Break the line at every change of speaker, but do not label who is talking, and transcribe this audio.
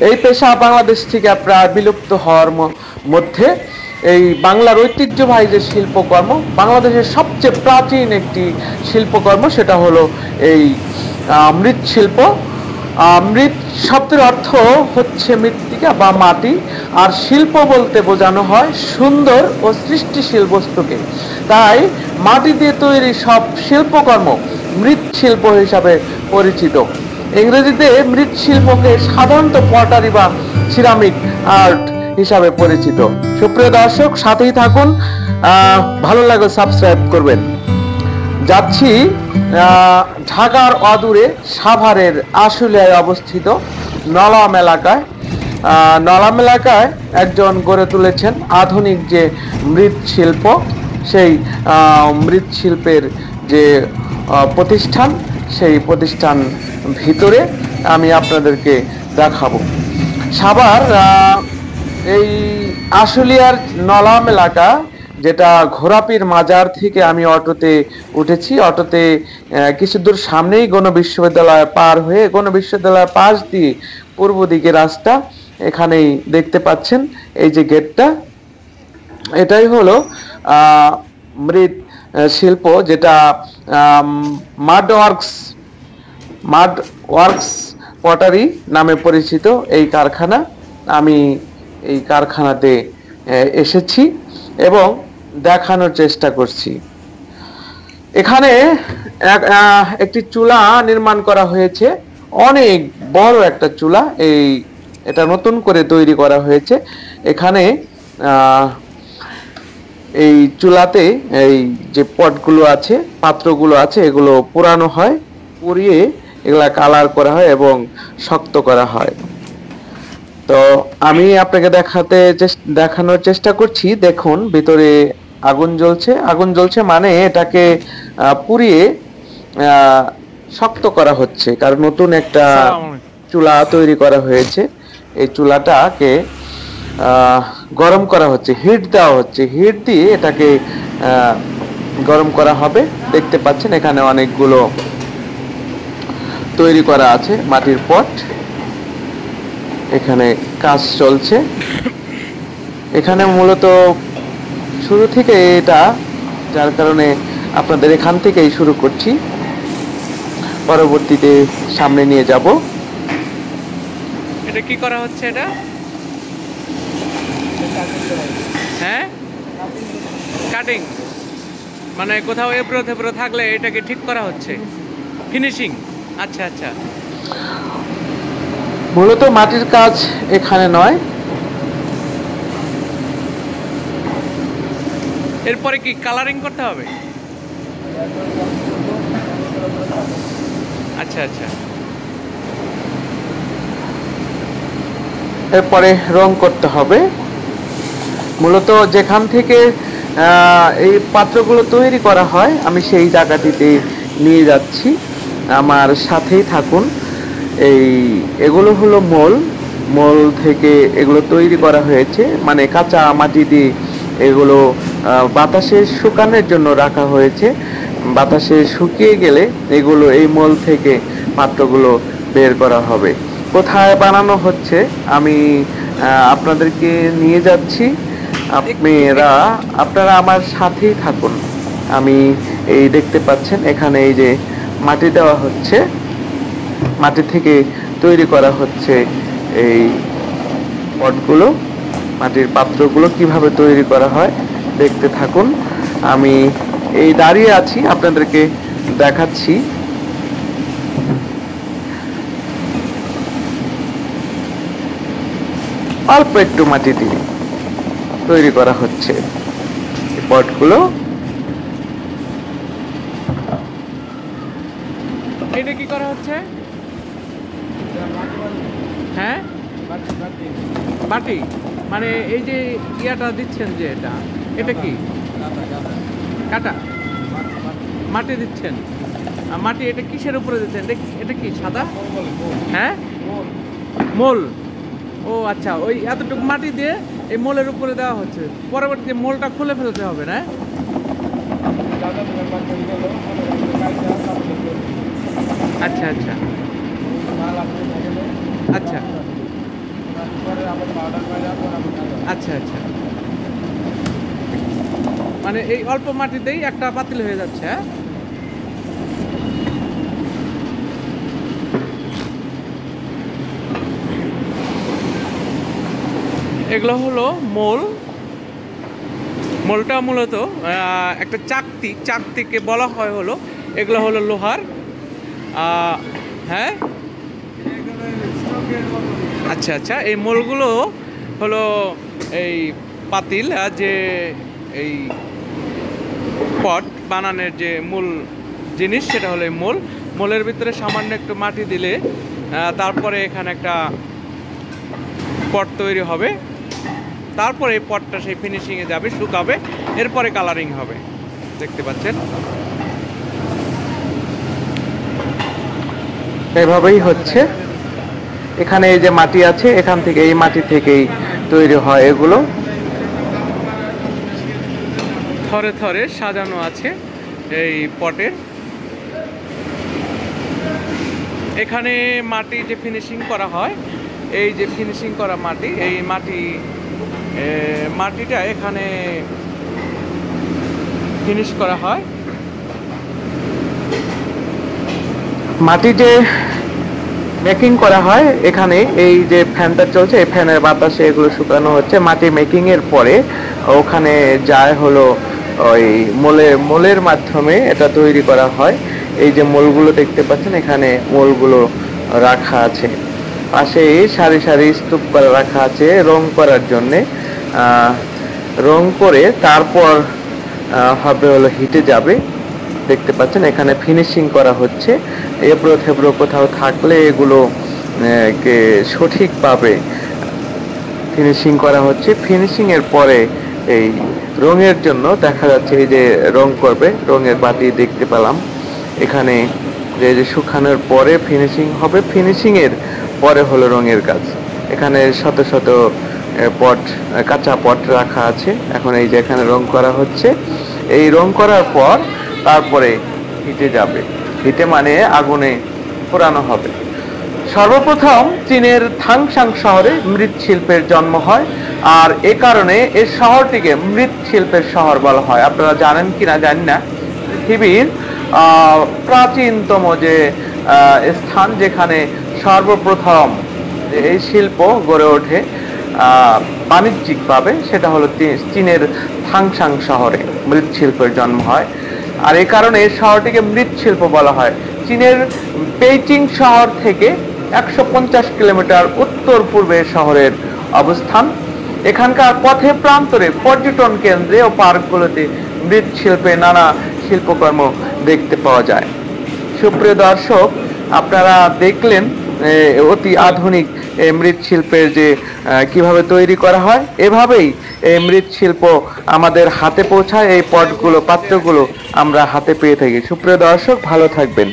এই পেশা বাংলাদেশ থেকে প্রায় বিলুপ্ত হওয়ার মধ্যে এই বাংলার ঐতিহ্যবাহী যে শিল্পকর্ম, বাংলাদেশের সবচেয়ে প্রাচীন একটি শিল্পকর্ম, সেটা হলো এই মৃৎশিল্প। মৃৎ শব্দের অর্থ হচ্ছে মৃত্তিকা বা মাটি, আর শিল্প বলতে বোঝানো হয় সুন্দর ও সৃষ্টিশীল বস্তুকে। তাই মাটি দিয়ে তৈরি সব শিল্পকর্ম মৃৎশিল্প হিসাবে পরিচিত। ইংরেজিতে মৃৎশিল্পকে সাধারণত পটারি বা সিরামিক আর্ট হিসাবে পরিচিত। সুপ্রিয় দর্শক, সাথেই থাকুন, ভালো লাগলে সাবস্ক্রাইব করবেন। যাচ্ছি ঢাকার অদূরে সাভারের আশুলিয়ায় অবস্থিত নলাম এলাকায়। নলাম এলাকায় একজন গড়ে তুলেছেন আধুনিক যে মৃৎশিল্প, সেই মৃৎশিল্পের যে প্রতিষ্ঠান, সেই প্রতিষ্ঠান ভিতরে আমি আপনাদেরকে দেখাবো। সাভার এই আশুলিয়ার নলাম এলাকা, যেটা ঘোড়াপীর মাজার থেকে আমি অটোতে উঠেছি। অটোতে কিছু দূর সামনেই গণবিশ্ববিদ্যালয় পার হয়ে, গণবিশ্ববিদ্যালয়ের পাশ দিয়ে পূর্ব দিকে রাস্তা, এখানেই দেখতে পাচ্ছেন এই যে গেটটা, এটাই হলো মৃৎ শিল্প, যেটা মাড ওয়ার্কস পটারি নামে পরিচিত এই কারখানা। আমি এই কারখানাতে এসেছি এবং দেখানোর চেষ্টা করছি। এখানে একটি চুলা নির্মাণ করা হয়েছে, অনেক বড় একটা চুলা। এটা নতুন করে তৈরি করা হয়েছে। এখানে এই চুলাতে এই যে পটগুলো আছে, পাত্রগুলো আছে, এগুলো পোড়ানো হয়, পুড়িয়ে এগুলা কালার করা হয় এবং শক্ত করা হয়। তো আমি আপনাকে দেখানোর চেষ্টা করছি। দেখুন, ভিতরে আগুন জ্বলছে। আগুন জ্বলছে মানে এটাকে পুড়িয়ে শক্ত করা হচ্ছে, কারণ নতুন একটা চুলা তৈরি করা হয়েছে। এই চুলাটাকে গরম করা হচ্ছে, হিট দেওয়া হচ্ছে, হিট দিয়ে এটাকে গরম করা হবে। দেখতে পাচ্ছেন এখানে অনেকগুলো তৈরি করা আছে মাটির পট। এখানে কাজ চলছে। এখানে মূলত শুরু থেকে এটা, যার কারণে আপনাদের এখান থেকেই শুরু করছি, পরবর্তীতে সামনে নিয়ে যাব।
এটা কি করা হচ্ছে? এটা হ্যাঁ, কাটিং, মানে কোথাও এবড়ো থেবড়ো থাকলে এটাকে ঠিক করা হচ্ছে, ফিনিশিং। আচ্ছা আচ্ছা,
মূলত মাটির কাজ এখানে নয়।
এরপরে কি কালারিং করতে হবে? আচ্ছা আচ্ছা,
এরপরে রং করতে হবে। মূলত যেখান থেকে এই পাত্রগুলো তৈরি করা হয়, আমি সেই জায়গাটিতে নিয়ে যাচ্ছি, আমার সাথেই থাকুন। এগুলো হলো মোল থেকে এগুলো তৈরি করা হয়েছে, মানে কাঁচা মাটি দিয়ে এগুলো বাতাসে শুকানোর জন্য রাখা হয়েছে। বাতাসে শুকিয়ে গেলে এগুলো এই মোল থেকে পাত্রগুলো বের করা হবে। কোথায় বানানো হচ্ছে আমি আপনাদেরকে নিয়ে যাচ্ছি, আপনারা আমার সাথেই থাকুন। আমি এই দেখতে পাচ্ছেন এখানে এই যে মাটি দেওয়া হচ্ছে, মাটি থেকে তৈরি করা হচ্ছে এই পটগুলো, মাটির পাত্রগুলো কিভাবে তৈরি করা হয় দেখতে থাকুন। আমি এই দাঁড়িয়ে আছি, আপনাদেরকে দেখাচ্ছি। অল্প একটু মাটি দিয়ে তৈরি করা হচ্ছে এই পটগুলো।
এটা কি করা হচ্ছে? হ্যাঁ, বাটি, মানে এই যে ইয়াটা দিচ্ছেন, যে এটা কি কাটা মাটি দিচ্ছেন? মাটি এটা কিসের উপরে দিচ্ছেন? এটা কি সাদা? হ্যাঁ, মোল। ও আচ্ছা, ওই এতটুকু মাটি দিয়ে এই মোলের উপরে দেওয়া হচ্ছে। পরবর্তীতে মোলটা খুলে ফেলতে হবে, না? আচ্ছা আচ্ছা আচ্ছা, আচ্ছা আচ্ছা, মানে এই অল্প মাটিতেই একটা পাতিল হয়ে যাচ্ছে। হ্যাঁ, এগুলো হলো মোল। মোলটা মূলত একটা চাকতিকে বলা হয় হলো, এগুলো হলো লোহার। হ্যাঁ, আচ্ছা আচ্ছা, এই মোলগুলো হলো এই পাতিল, যে এই পট বানানোর যে মূল জিনিস সেটা হলো এই মোল। মোলের ভিতরে সামান্য একটু মাটি দিলে তারপরে এখানে একটা পট তৈরি হবে। তারপরে এই পটটা সেই ফিনিশিংয়ে যাবে, শুকাবে, এরপরে কালারিং হবে। দেখতে পাচ্ছেন
এভাবেই হচ্ছে। এখানে এই যে মাটি আছে, এখান থেকে এই মাটি থেকেই তৈরি হয় এগুলো।
থরে থরে সাজানো আছে এই পটের। এখানে মাটি যে ফিনিশিং করা হয়, এই যে ফিনিশিং করা মাটি, এই মাটিটা এখানে ফিনিশ করা হয়।
মাটি যে মেকিং করা হয়, এখানে এই যে ফ্যানটা চলছে, এই ফ্যানের বাতাসে এগুলো শুকানো হচ্ছে। মাটি মেকিং এর পরে ওখানে যায় হলো ওই মোলের মাধ্যমে এটা তৈরি করা হয়। এই যে মোলগুলো দেখতে পাচ্ছেন, এখানে মোলগুলো রাখা আছে। পাশে সারি সারি স্তূপ করে রাখা আছে রং করার জন্যে। রং করে তারপর হবে হলো হিটে যাবে। দেখতে পাচ্ছেন এখানে ফিনিশিং করা হচ্ছে। এবড়ো থেবড়ো কোথাও থাকলে এগুলো কে সঠিকভাবে ফিনিশিং করা হচ্ছে। ফিনিশিং এর পরে এই রঙের জন্য দেখা যাচ্ছে এই যে রং করবে, রঙের বাতি দেখতে পেলাম এখানে, যে শুকানোর পরে ফিনিশিং হবে। ফিনিশিং এর পরে হলো রঙের কাজ। এখানে শত শত পট, কাঁচা পট রাখা আছে। এখন এই যে এখানে রং করা হচ্ছে। এই রং করার পর তারপরে হিটে যাবে। হিটে মানে আগুনে পোড়ানো হবে। সর্বপ্রথম চীনের থাংসাং শহরে মৃৎশিল্পের জন্ম হয়, আর এ কারণে এই শহরটিকে মৃৎশিল্পের শহর বলা হয়। আপনারা জানেন কিনা জানি না, পৃথিবীর প্রাচীনতম যে স্থান যেখানে সর্বপ্রথম এই শিল্প গড়ে ওঠে বাণিজ্যিকভাবে, সেটা হলো চীনের থাংসাং শহরে মৃৎশিল্পের জন্ম হয়। আর এই কারণে এই শহরটিকে মৃৎশিল্প বলা হয়। চীনের বেইজিং শহর থেকে 150 কিলোমিটার উত্তর পূর্বে শহরের অবস্থান। এখানকার পথে প্রান্তরে, পর্যটন কেন্দ্রে ও পার্কগুলোতে মৃৎশিল্পে নানা শিল্পকর্ম দেখতে পাওয়া যায়। সুপ্রিয় দর্শক, আপনারা দেখলেন অতি আধুনিক মৃৎশিল্পের যে কিভাবে তৈরি করা হয়। এভাবেই এই মৃৎশিল্প আমাদের হাতে পৌঁছায়। এই পটগুলো, পাত্রগুলো আমরা হাতে পেয়ে থাকি। সুপ্রিয় দর্শক, ভালো থাকবেন।